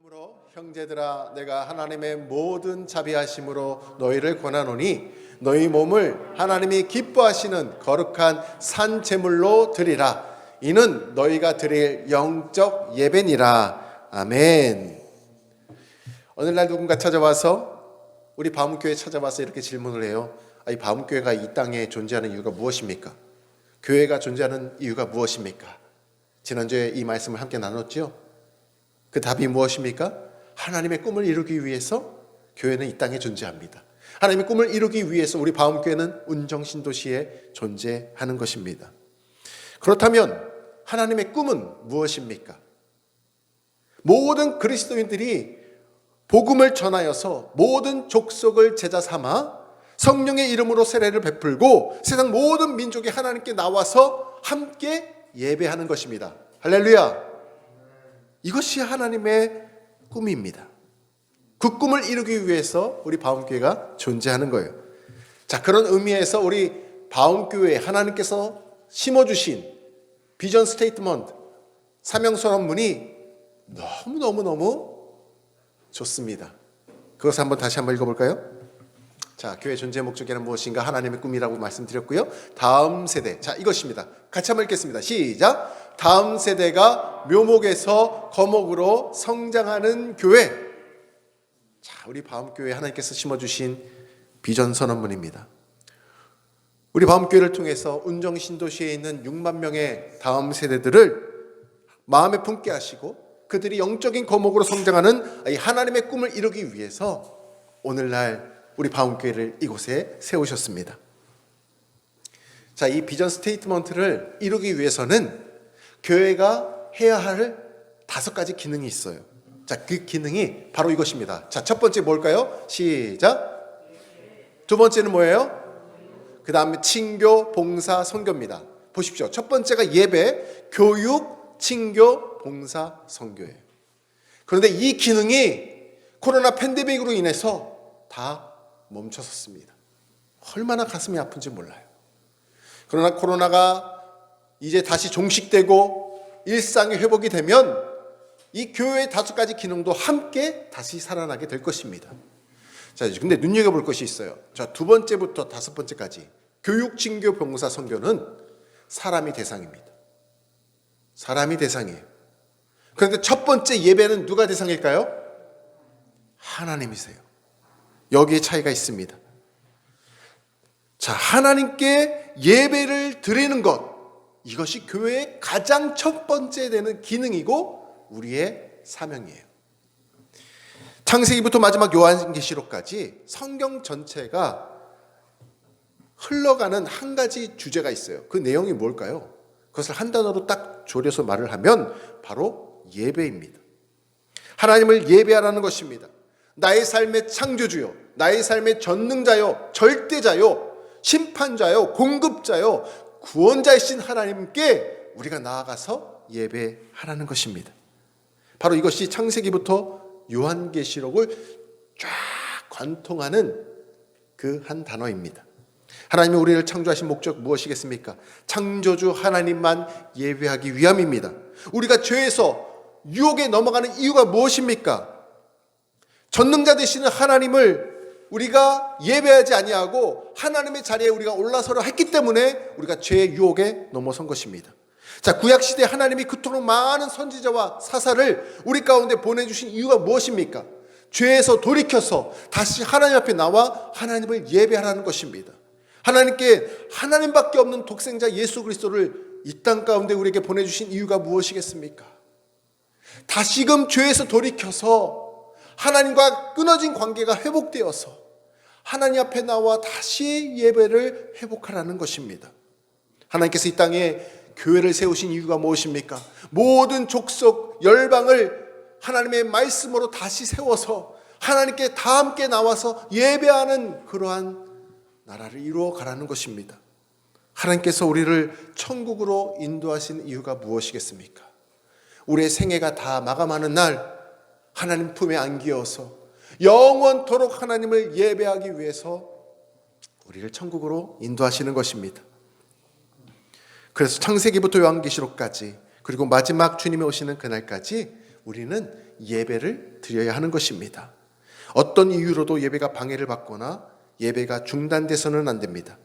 그러므로 형제들아, 내가 하나님의 모든 자비하심으로 너희를 권하노니 너희 몸을 하나님이 기뻐하시는 거룩한 산 제물로 드리라. 이는 너희가 드릴 영적 예배니라. 아멘. 오늘날 누군가 찾아와서, 우리 바움교회 찾아와서 이렇게 질문을 해요. 이 바움교회가 이 땅에 존재하는 이유가 무엇입니까? 교회가 존재하는 이유가 무엇입니까? 지난주에 이 말씀을 함께 나눴죠. 그 답이 무엇입니까? 하나님의 꿈을 이루기 위해서 교회는 이 땅에 존재합니다. 하나님의 꿈을 이루기 위해서 우리 바움교회는 운정신도시에 존재하는 것입니다. 그렇다면 하나님의 꿈은 무엇입니까? 모든 그리스도인들이 복음을 전하여서 모든 족속을 제자 삼아 성령의 이름으로 세례를 베풀고 세상 모든 민족이 하나님께 나와서 함께 예배하는 것입니다. 할렐루야! 이것이 하나님의 꿈입니다. 그 꿈을 이루기 위해서 우리 바움교회가 존재하는 거예요. 자, 그런 의미에서 우리 바움교회에 하나님께서 심어주신 비전 스테이트먼트, 사명선언문이 너무너무 좋습니다. 그것을 다시 한번 읽어볼까요? 자, 교회 존재 목적이란 무엇인가? 하나님의 꿈이라고 말씀드렸고요. 다음 세대, 자, 이것입니다. 같이 한번 읽겠습니다. 시작. 다음 세대가 묘목에서 거목으로 성장하는 교회. 자, 우리 바움교회 하나님께서 심어주신 비전 선언문입니다. 우리 바움교회를 통해서 운정신도시에 있는 6만 명의 다음 세대들을 마음에 품게 하시고 그들이 영적인 거목으로 성장하는 이 하나님의 꿈을 이루기 위해서 오늘날 우리 바움교회를 이곳에 세우셨습니다. 자, 이 비전 스테이트먼트를 이루기 위해서는 교회가 해야 할 5가지 기능이 있어요. 자, 그 기능이 바로 이것입니다. 자, 첫 번째 뭘까요? 시작. 두 번째는 뭐예요? 그 다음에 친교, 봉사, 선교입니다. 보십시오. 첫 번째가 예배, 교육, 친교, 봉사, 선교예요. 그런데 이 기능이 코로나 팬데믹으로 인해서 다 멈춰섰습니다. 얼마나 가슴이 아픈지 몰라요. 그러나 코로나가 이제 다시 종식되고 일상이 회복이 되면 이 교회의 5가지 기능도 함께 다시 살아나게 될 것입니다. 자, 근데 눈여겨볼 것이 있어요. 자, 두 번째부터 5번째까지 교육, 친교, 봉사, 선교는 사람이 대상입니다. 사람이 대상이에요. 그런데 첫 번째 예배는 누가 대상일까요? 하나님이세요. 여기에 차이가 있습니다. 자, 하나님께 예배를 드리는 것, 이것이 교회의 가장 첫 번째 되는 기능이고 우리의 사명이에요. 창세기부터 마지막 요한계시록까지 성경 전체가 흘러가는 한 가지 주제가 있어요. 그 내용이 뭘까요? 그것을 한 단어로 딱 조려서 말을 하면 바로 예배입니다. 하나님을 예배하라는 것입니다. 나의 삶의 창조주요, 나의 삶의 전능자요, 절대자요, 심판자요, 공급자요, 구원자이신 하나님께 우리가 나아가서 예배하라는 것입니다. 바로 이것이 창세기부터 요한계시록을 쫙 관통하는 그 한 단어입니다. 하나님이 우리를 창조하신 목적 무엇이겠습니까? 창조주 하나님만 예배하기 위함입니다. 우리가 죄에서 유혹에 넘어가는 이유가 무엇입니까? 전능자 되시는 하나님을 우리가 예배하지 아니하고 하나님의 자리에 우리가 올라서려 했기 때문에 우리가 죄의 유혹에 넘어선 것입니다. 자, 구약시대 하나님이 그토록 많은 선지자와 사사를 우리 가운데 보내주신 이유가 무엇입니까? 죄에서 돌이켜서 다시 하나님 앞에 나와 하나님을 예배하라는 것입니다. 하나님께 하나님밖에 없는 독생자 예수 그리스도를 이 땅 가운데 우리에게 보내주신 이유가 무엇이겠습니까? 다시금 죄에서 돌이켜서 하나님과 끊어진 관계가 회복되어서 하나님 앞에 나와 다시 예배를 회복하라는 것입니다. 하나님께서 이 땅에 교회를 세우신 이유가 무엇입니까? 모든 족속 열방을 하나님의 말씀으로 다시 세워서 하나님께 다 함께 나와서 예배하는 그러한 나라를 이루어 가라는 것입니다. 하나님께서 우리를 천국으로 인도하신 이유가 무엇이겠습니까? 우리의 생애가 다 마감하는 날 하나님 품에 안기어서 영원토록 하나님을 예배하기 위해서 우리를 천국으로 인도하시는 것입니다. 그래서 창세기부터 요한계시록까지 그리고 마지막 주님이 오시는 그날까지 우리는 예배를 드려야 하는 것입니다. 어떤 이유로도 예배가 방해를 받거나 예배가 중단돼서는 안 됩니다.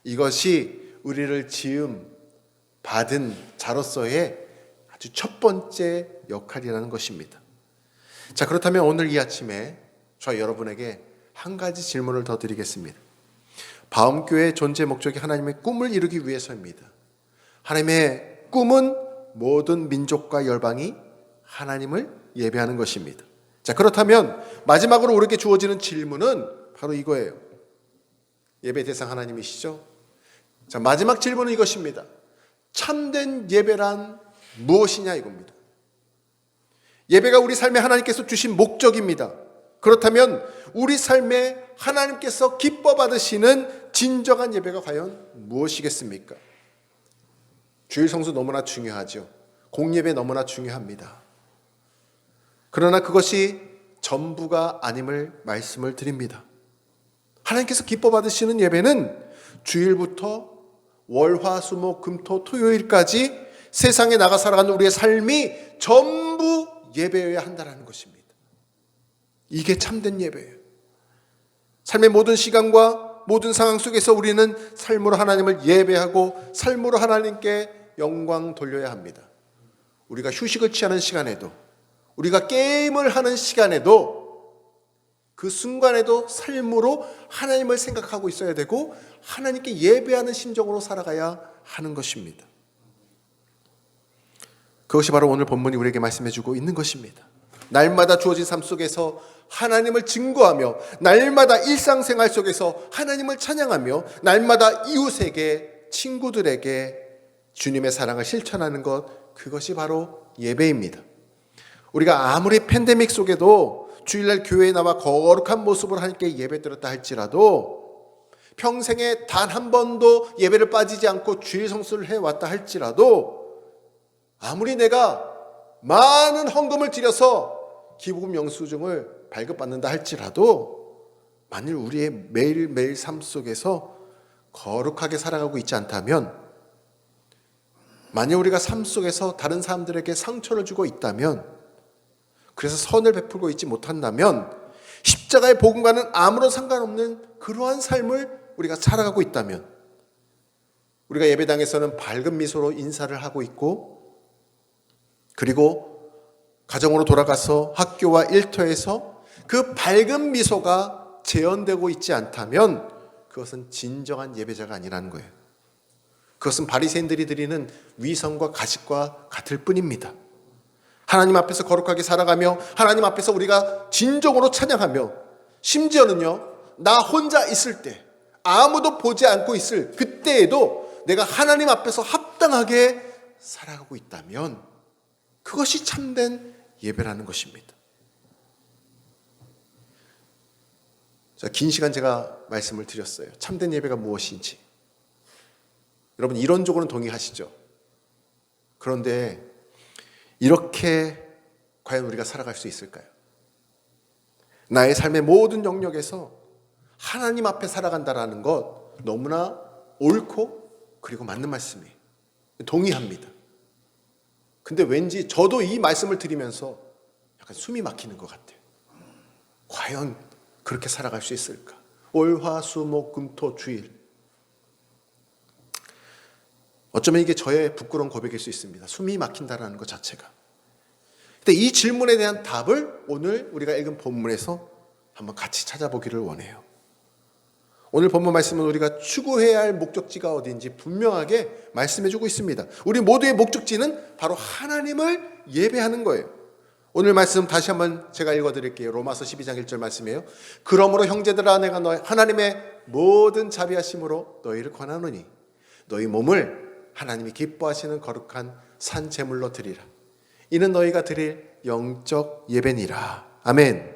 이것이 우리를 받은 자로서의 아주 첫 번째 역할이라는 것입니다. 자, 그렇다면 오늘 이 아침에 저 여러분에게 한 가지 질문을 더 드리겠습니다. 바움교회의 존재 목적이 하나님의 꿈을 이루기 위해서입니다. 하나님의 꿈은 모든 민족과 열방이 하나님을 예배하는 것입니다. 자, 그렇다면 마지막으로 우리에게 주어지는 질문은 바로 이거예요. 예배 대상 하나님이시죠? 자, 마지막 질문은 이것입니다. 참된 예배란 무엇이냐 이겁니다. 예배가 우리 삶에 하나님께서 주신 목적입니다. 그렇다면 우리 삶에 하나님께서 기뻐 받으시는 진정한 예배가 과연 무엇이겠습니까? 주일 성수 너무나 중요하죠. 공예배 너무나 중요합니다. 그러나 그것이 전부가 아님을 말씀을 드립니다. 하나님께서 기뻐 받으시는 예배는 주일부터 월, 화, 수, 목, 금, 토, 토요일까지 세상에 나가 살아가는 우리의 삶이 전부 예배여야 한다는 것입니다. 이게 참된 예배예요. 삶의 모든 시간과 모든 상황 속에서 우리는 삶으로 하나님을 예배하고 삶으로 하나님께 영광 돌려야 합니다. 우리가 휴식을 취하는 시간에도, 우리가 게임을 하는 시간에도, 그 순간에도 삶으로 하나님을 생각하고 있어야 되고 하나님께 예배하는 심정으로 살아가야 하는 것입니다. 그것이 바로 오늘 본문이 우리에게 말씀해주고 있는 것입니다. 날마다 주어진 삶 속에서 하나님을 증거하며, 날마다 일상생활 속에서 하나님을 찬양하며, 날마다 이웃에게, 친구들에게 주님의 사랑을 실천하는 것, 그것이 바로 예배입니다. 우리가 아무리 팬데믹 속에도 주일날 교회에 나와 거룩한 모습으로 하나님께 예배드렸다 할지라도, 평생에 단 한 번도 예배를 빠지지 않고 주일 성수를 해왔다 할지라도, 아무리 내가 많은 헌금을 드려서 기부금 영수증을 발급받는다 할지라도, 만일 우리의 매일매일 삶 속에서 거룩하게 살아가고 있지 않다면, 만일 우리가 삶 속에서 다른 사람들에게 상처를 주고 있다면, 그래서 선을 베풀고 있지 못한다면, 십자가의 복음과는 아무런 상관없는 그러한 삶을 우리가 살아가고 있다면, 우리가 예배당에서는 밝은 미소로 인사를 하고 있고, 그리고 가정으로 돌아가서 학교와 일터에서 그 밝은 미소가 재현되고 있지 않다면 그것은 진정한 예배자가 아니라는 거예요. 그것은 바리새인들이 드리는 위선과 가식과 같을 뿐입니다. 하나님 앞에서 거룩하게 살아가며 하나님 앞에서 우리가 진정으로 찬양하며, 심지어는요, 나 혼자 있을 때, 아무도 보지 않고 있을 그때에도 내가 하나님 앞에서 합당하게 살아가고 있다면 그것이 참된 예배라는 것입니다. 자, 긴 시간 제가 말씀을 드렸어요. 참된 예배가 무엇인지. 여러분 이론적으로는 동의하시죠? 그런데 이렇게 과연 우리가 살아갈 수 있을까요? 나의 삶의 모든 영역에서 하나님 앞에 살아간다라는 것 너무나 옳고 그리고 맞는 말씀이에요. 동의합니다. 근데 왠지 저도 이 말씀을 드리면서 약간 숨이 막히는 것 같아요. 과연 그렇게 살아갈 수 있을까? 월, 화, 수, 목, 금, 토, 주일. 어쩌면 이게 저의 부끄러운 고백일 수 있습니다. 숨이 막힌다라는 것 자체가. 근데 이 질문에 대한 답을 오늘 우리가 읽은 본문에서 한번 같이 찾아보기를 원해요. 오늘 본문 말씀은 우리가 추구해야 할 목적지가 어딘지 분명하게 말씀해주고 있습니다. 우리 모두의 목적지는 바로 하나님을 예배하는 거예요. 오늘 말씀 다시 한번 제가 읽어드릴게요. 로마서 12장 1절 말씀이에요. 그러므로 형제들아, 내가 하나님의 모든 자비하심으로 너희를 권하노니 너희 몸을 하나님이 기뻐하시는 거룩한 산 제물로 드리라. 이는 너희가 드릴 영적 예배니라. 아멘.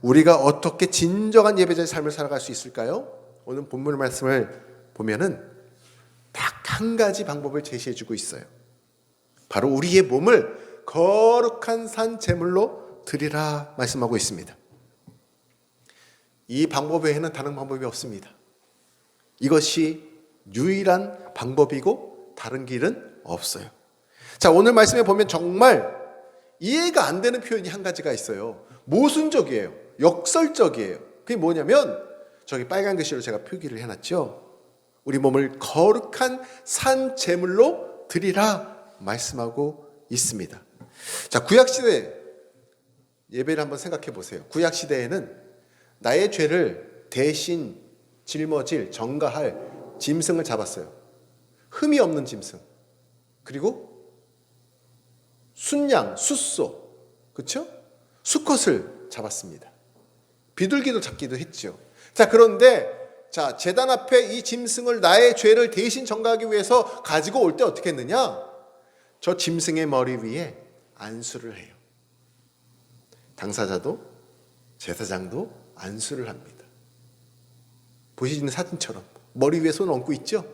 우리가 어떻게 진정한 예배자의 삶을 살아갈 수 있을까요? 오늘 본문 말씀을 보면은 딱 한 가지 방법을 제시해주고 있어요. 바로 우리의 몸을 거룩한 산 제물로 드리라 말씀하고 있습니다. 이 방법 외에는 다른 방법이 없습니다. 이것이 유일한 방법이고 다른 길은 없어요. 자, 오늘 말씀에 보면 정말 이해가 안 되는 표현이 한 가지가 있어요. 모순적이에요. 역설적이에요. 그게 뭐냐면 저기 빨간 글씨로 제가 표기를 해놨죠. 우리 몸을 거룩한 산 제물로 드리라 말씀하고 있습니다. 자, 구약시대 예배를 한번 생각해 보세요. 구약시대에는 나의 죄를 대신 짊어질, 전가할 짐승을 잡았어요. 흠이 없는 짐승. 그리고 순양, 숫소, 그렇죠? 수컷을 잡았습니다. 비둘기도 잡기도 했죠. 자, 그런데 자, 제단 앞에 이 짐승을 나의 죄를 대신 전가하기 위해서 가지고 올 때 어떻게 했느냐? 저 짐승의 머리 위에 안수를 해요. 당사자도 제사장도 안수를 합니다. 보시는 사진처럼 머리 위에 손을 얹고 있죠.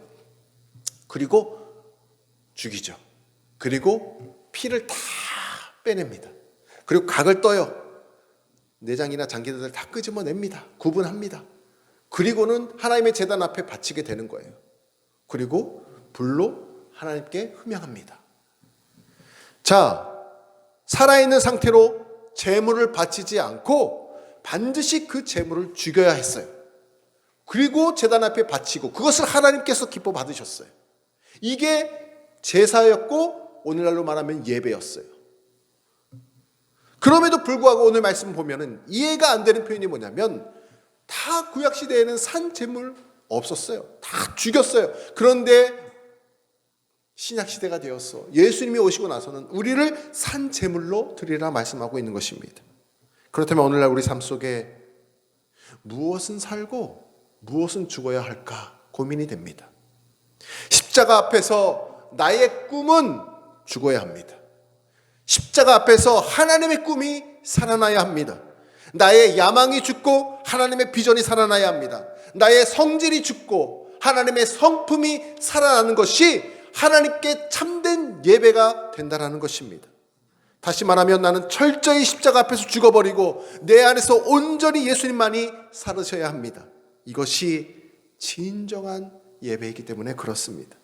그리고 죽이죠. 그리고 피를 다 빼냅니다. 그리고 각을 떠요. 내장이나 장기들을 다 끄집어냅니다. 구분합니다. 그리고는 하나님의 제단 앞에 바치게 되는 거예요. 그리고 불로 하나님께 흠양합니다. 자, 살아있는 상태로 제물을 바치지 않고 반드시 그 제물을 죽여야 했어요. 그리고 제단 앞에 바치고 그것을 하나님께서 기뻐 받으셨어요. 이게 제사였고 오늘날로 말하면 예배였어요. 그럼에도 불구하고 오늘 말씀 보면은 이해가 안 되는 표현이 뭐냐면 다 구약시대에는 산 제물 없었어요. 다 죽였어요. 그런데 신약시대가 되었어. 예수님이 오시고 나서는 우리를 산 제물로 드리라 말씀하고 있는 것입니다. 그렇다면 오늘날 우리 삶 속에 무엇은 살고 무엇은 죽어야 할까 고민이 됩니다. 십자가 앞에서 나의 꿈은 죽어야 합니다. 십자가 앞에서 하나님의 꿈이 살아나야 합니다. 나의 야망이 죽고 하나님의 비전이 살아나야 합니다. 나의 성질이 죽고 하나님의 성품이 살아나는 것이 하나님께 참된 예배가 된다는 것입니다. 다시 말하면 나는 철저히 십자가 앞에서 죽어버리고 내 안에서 온전히 예수님만이 살으셔야 합니다. 이것이 진정한 예배이기 때문에 그렇습니다.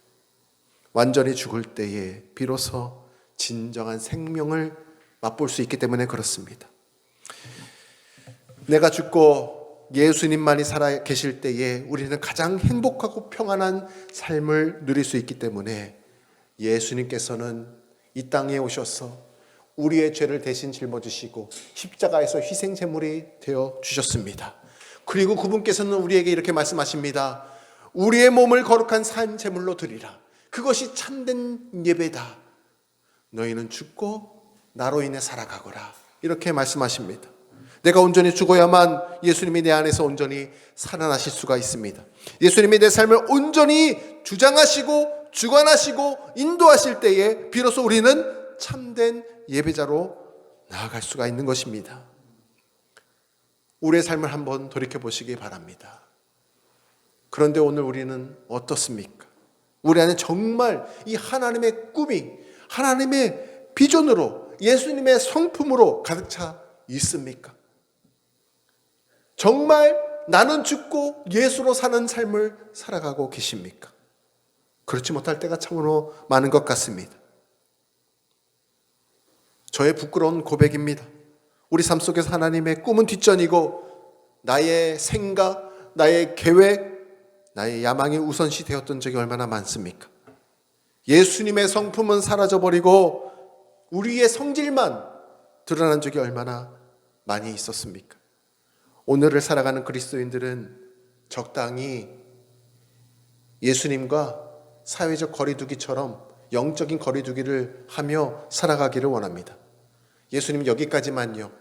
완전히 죽을 때에 비로소 진정한 생명을 맛볼 수 있기 때문에 그렇습니다. 내가 죽고 예수님만이 살아 계실 때에 우리는 가장 행복하고 평안한 삶을 누릴 수 있기 때문에 예수님께서는 이 땅에 오셔서 우리의 죄를 대신 짊어지시고 십자가에서 희생제물이 되어 주셨습니다. 그리고 그분께서는 우리에게 이렇게 말씀하십니다. 우리의 몸을 거룩한 산 제물로 드리라. 그것이 참된 예배다. 너희는 죽고 나로 인해 살아가거라. 이렇게 말씀하십니다. 내가 온전히 죽어야만 예수님이 내 안에서 온전히 살아나실 수가 있습니다. 예수님이 내 삶을 온전히 주장하시고 주관하시고 인도하실 때에 비로소 우리는 참된 예배자로 나아갈 수가 있는 것입니다. 우리의 삶을 한번 돌이켜보시기 바랍니다. 그런데 오늘 우리는 어떻습니까? 우리 안에 정말 이 하나님의 꿈이 하나님의 비전으로 예수님의 성품으로 가득 차 있습니까? 정말 나는 죽고 예수로 사는 삶을 살아가고 계십니까? 그렇지 못할 때가 참으로 많은 것 같습니다. 저의 부끄러운 고백입니다. 우리 삶 속에서 하나님의 꿈은 뒷전이고 나의 생각, 나의 계획, 나의 야망이 우선시 되었던 적이 얼마나 많습니까? 예수님의 성품은 사라져버리고 우리의 성질만 드러난 적이 얼마나 많이 있었습니까? 오늘을 살아가는 그리스도인들은 적당히 예수님과 사회적 거리두기처럼 영적인 거리두기를 하며 살아가기를 원합니다. 예수님 여기까지만요.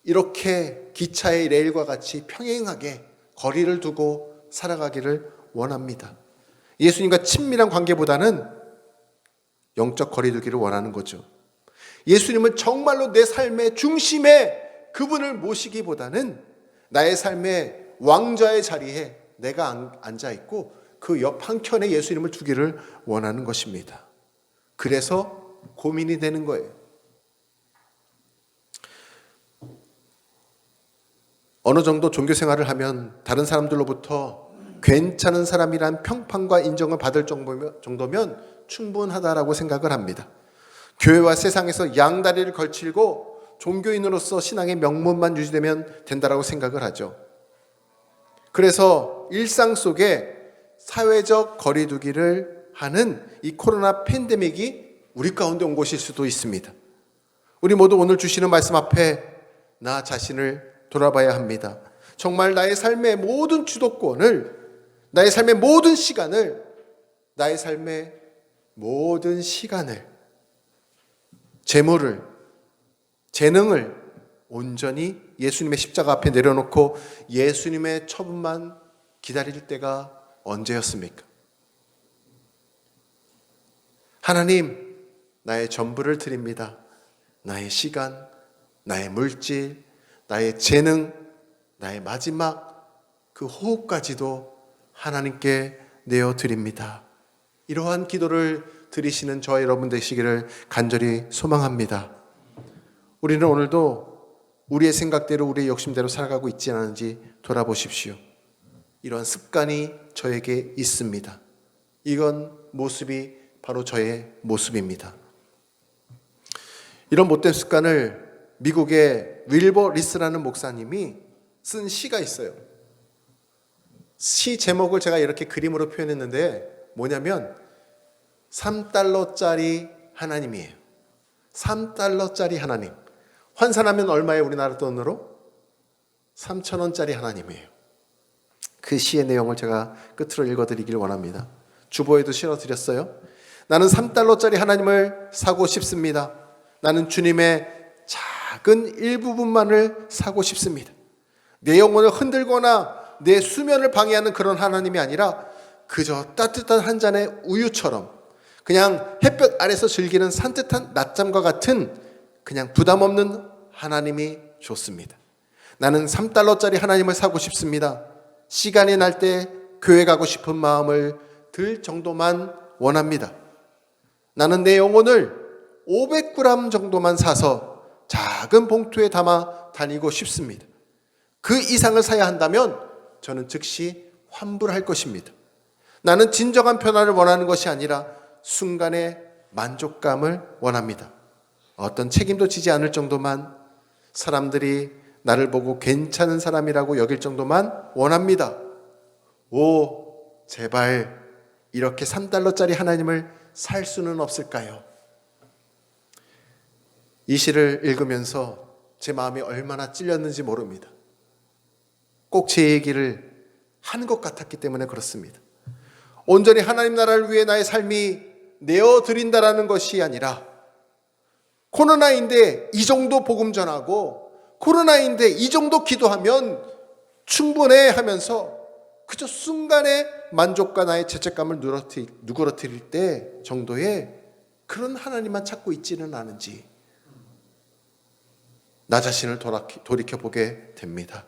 이렇게 기차의 레일과 같이 평행하게 거리를 두고 살아가기를 원합니다. 예수님과 친밀한 관계보다는 영적 거리두기를 원하는 거죠. 예수님은 정말로 내 삶의 중심에 그분을 모시기보다는 나의 삶의 왕좌의 자리에 내가 앉아있고 그 옆 한켠에 예수님을 두기를 원하는 것입니다. 그래서 고민이 되는 거예요. 어느 정도 종교 생활을 하면 다른 사람들로부터 괜찮은 사람이란 평판과 인정을 받을 정도면 충분하다라고 생각을 합니다. 교회와 세상에서 양다리를 걸치고 종교인으로서 신앙의 명문만 유지되면 된다라고 생각을 하죠. 그래서 일상 속에 사회적 거리두기를 하는 이 코로나 팬데믹이 우리 가운데 온 것일 수도 있습니다. 우리 모두 오늘 주시는 말씀 앞에 나 자신을 돌아봐야 합니다. 정말 나의 삶의 모든 주도권을, 나의 삶의 모든 시간을, 나의 삶의 모든 시간을, 재물을, 재능을 온전히 예수님의 십자가 앞에 내려놓고 예수님의 처분만 기다릴 때가 언제였습니까? 하나님, 나의 전부를 드립니다. 나의 시간, 나의 물질, 나의 재능, 나의 마지막 그 호흡까지도 하나님께 내어드립니다. 이러한 기도를 드리시는 저와 여러분 되시기를 간절히 소망합니다. 우리는 오늘도 우리의 생각대로, 우리의 욕심대로 살아가고 있지 않은지 돌아보십시오. 이러한 습관이 저에게 있습니다. 이건 모습이 바로 저의 모습입니다. 이런 못된 습관을 미국의 윌버 리스라는 목사님이 쓴 시가 있어요. 시 제목을 제가 이렇게 그림으로 표현했는데 뭐냐면 3달러짜리 하나님이에요. 3달러짜리 하나님. 환산하면 얼마예요? 우리나라 돈으로? 3,000원짜리 하나님이에요. 그 시의 내용을 제가 끝으로 읽어드리길 원합니다. 주보에도 실어드렸어요. 나는 3달러짜리 하나님을 사고 싶습니다. 나는 주님의 작은 일부분만을 사고 싶습니다. 내 영혼을 흔들거나 내 수면을 방해하는 그런 하나님이 아니라 그저 따뜻한 한 잔의 우유처럼 그냥 햇볕 아래서 즐기는 산뜻한 낮잠과 같은 그냥 부담 없는 하나님이 좋습니다. 나는 3달러짜리 하나님을 사고 싶습니다. 시간이 날 때 교회 가고 싶은 마음을 들 정도만 원합니다. 나는 내 영혼을 500g 정도만 사서 작은 봉투에 담아 다니고 싶습니다. 그 이상을 사야 한다면 저는 즉시 환불할 것입니다. 나는 진정한 변화를 원하는 것이 아니라 순간의 만족감을 원합니다. 어떤 책임도 지지 않을 정도만, 사람들이 나를 보고 괜찮은 사람이라고 여길 정도만 원합니다. 오, 제발 이렇게 3달러짜리 하나님을 살 수는 없을까요? 이 시를 읽으면서 제 마음이 얼마나 찔렸는지 모릅니다. 꼭 제 얘기를 한 것 같았기 때문에 그렇습니다. 온전히 하나님 나라를 위해 나의 삶이 내어드린다라는 것이 아니라 코로나인데 이 정도 복음 전하고 코로나인데 이 정도 기도하면 충분해 하면서 그저 순간의 만족과 나의 죄책감을 누그러뜨릴 때 정도의 그런 하나님만 찾고 있지는 않은지 나 자신을 돌이켜보게 됩니다.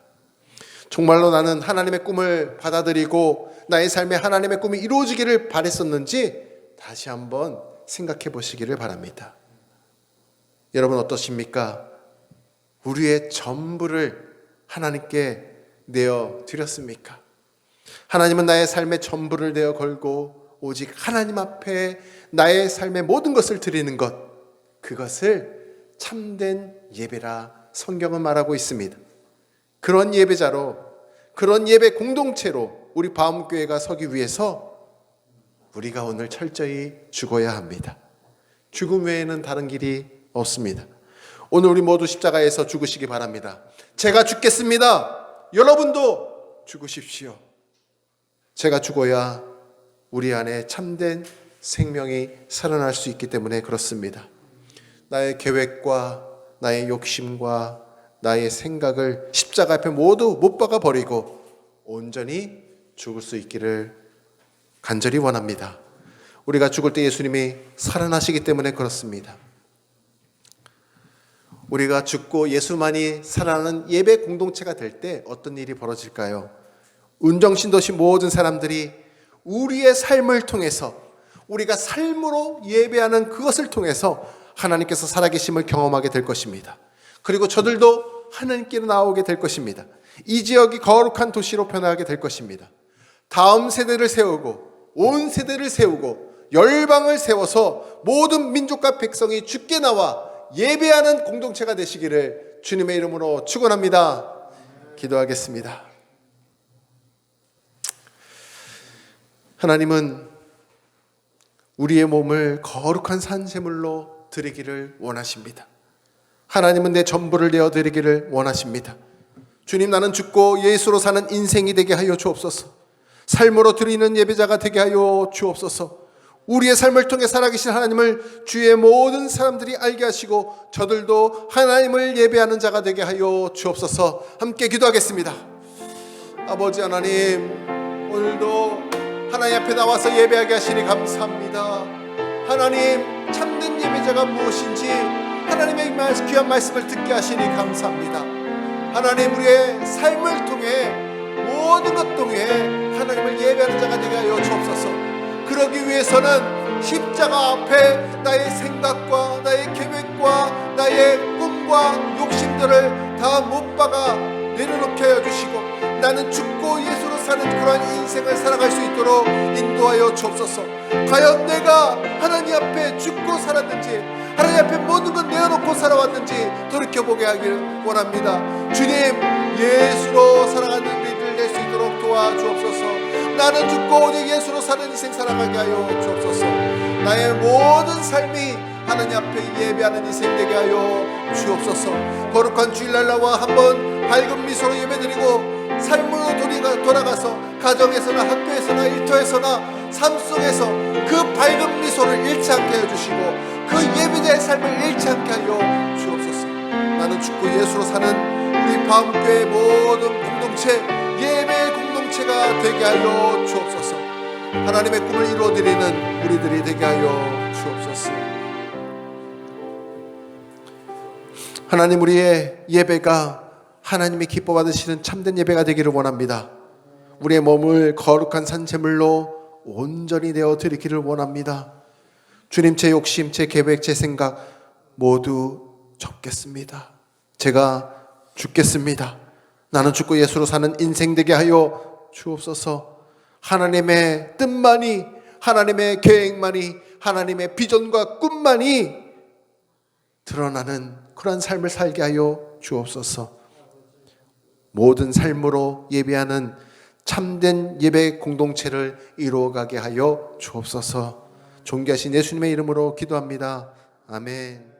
정말로 나는 하나님의 꿈을 받아들이고 나의 삶에 하나님의 꿈이 이루어지기를 바랬었는지 다시 한번 생각해 보시기를 바랍니다. 여러분 어떠십니까? 우리의 전부를 하나님께 내어드렸습니까? 하나님은 나의 삶의 전부를 내어 걸고 오직 하나님 앞에 나의 삶의 모든 것을 드리는 것, 그것을 참된 예배라 성경은 말하고 있습니다. 그런 예배자로, 그런 예배 공동체로 우리 바움교회가 서기 위해서 우리가 오늘 철저히 죽어야 합니다. 죽음 외에는 다른 길이 없습니다. 오늘 우리 모두 십자가에서 죽으시기 바랍니다. 제가 죽겠습니다. 여러분도 죽으십시오. 제가 죽어야 우리 안에 참된 생명이 살아날 수 있기 때문에 그렇습니다. 나의 계획과 나의 욕심과 나의 생각을 십자가 앞에 모두 못 박아 버리고 온전히 죽을 수 있기를 간절히 원합니다. 우리가 죽을 때 예수님이 살아나시기 때문에 그렇습니다. 우리가 죽고 예수만이 살아나는 예배 공동체가 될 때 어떤 일이 벌어질까요? 운정신도시 모든 사람들이 우리의 삶을 통해서, 우리가 삶으로 예배하는 그것을 통해서 하나님께서 살아계심을 경험하게 될 것입니다. 그리고 저들도 하나님께로 나오게 될 것입니다. 이 지역이 거룩한 도시로 변화하게 될 것입니다. 다음 세대를 세우고 온 세대를 세우고 열방을 세워서 모든 민족과 백성이 주께 나와 예배하는 공동체가 되시기를 주님의 이름으로 축원합니다. 기도하겠습니다. 하나님은 우리의 몸을 거룩한 산제물로 드리기를 원하십니다. 하나님은 내 전부를 내어 드리기를 원하십니다. 주님, 나는 죽고 예수로 사는 인생이 되게 하여 주옵소서. 삶으로 드리는 예배자가 되게 하여 주옵소서. 우리의 삶을 통해 살아계신 하나님을 주의 모든 사람들이 알게 하시고 저들도 하나님을 예배하는 자가 되게 하여 주옵소서. 함께 기도하겠습니다. 아버지 하나님, 오늘도 하나님 앞에 나와서 예배하게 하시니 감사합니다. 하나님, 참된 예배자가 무엇인지 하나님의 귀한 말씀을 듣게 하시니 감사합니다. 하나님, 우리의 삶을 통해 모든 것 통해 하나님을 예배하는 자가 되게 하여 주옵소서. 그러기 위해서는 십자가 앞에 나의 생각과 나의 계획과 나의 꿈과 욕심들을 다 못 박아 내려놓게 하여 주시고 나는 죽고 예수로 사는 그러한 인생을 살아갈 수 있도록 인도하여 주옵소서. 과연 내가 하나님 앞에 죽고 살았는지, 하나님 앞에 모든 것 내어놓고 살아왔는지 돌이켜보게 하기를 원합니다. 주님, 예수로 살아가는 우리를 낼 수 있도록 도와주옵소서. 나는 죽고 오직 예수로 사는 인생 살아가게 하여 주옵소서. 나의 모든 삶이 하나님 앞에 예배하는 인생 되게 하여 주옵소서. 거룩한 주일날 나와 한번 밝은 미소로 예배드리고 삶으로 돌아가서 가정에서나 학교에서나 일터에서나 삶 속에서 그 밝은 미소를 잃지 않게 해주시고 그 예배자의 삶을 잃지 않게 하여 주옵소서. 나는 죽고 예수로 사는 우리 바움교회 모든 공동체, 예배의 공동체가 되게 하여 주옵소서. 하나님의 꿈을 이루어드리는 우리들이 되게 하여 주옵소서. 하나님, 우리의 예배가 하나님이 기뻐 받으시는 참된 예배가 되기를 원합니다. 우리의 몸을 거룩한 산제물로 온전히 내어 드리기를 원합니다. 주님, 제 욕심, 제 계획, 제 생각 모두 접겠습니다. 제가 죽겠습니다. 나는 죽고 예수로 사는 인생 되게 하여 주옵소서. 하나님의 뜻만이, 하나님의 계획만이, 하나님의 비전과 꿈만이 드러나는 그런 삶을 살게 하여 주옵소서. 모든 삶으로 예배하는 참된 예배 공동체를 이루어가게 하여 주옵소서. 존귀하신 예수님의 이름으로 기도합니다. 아멘.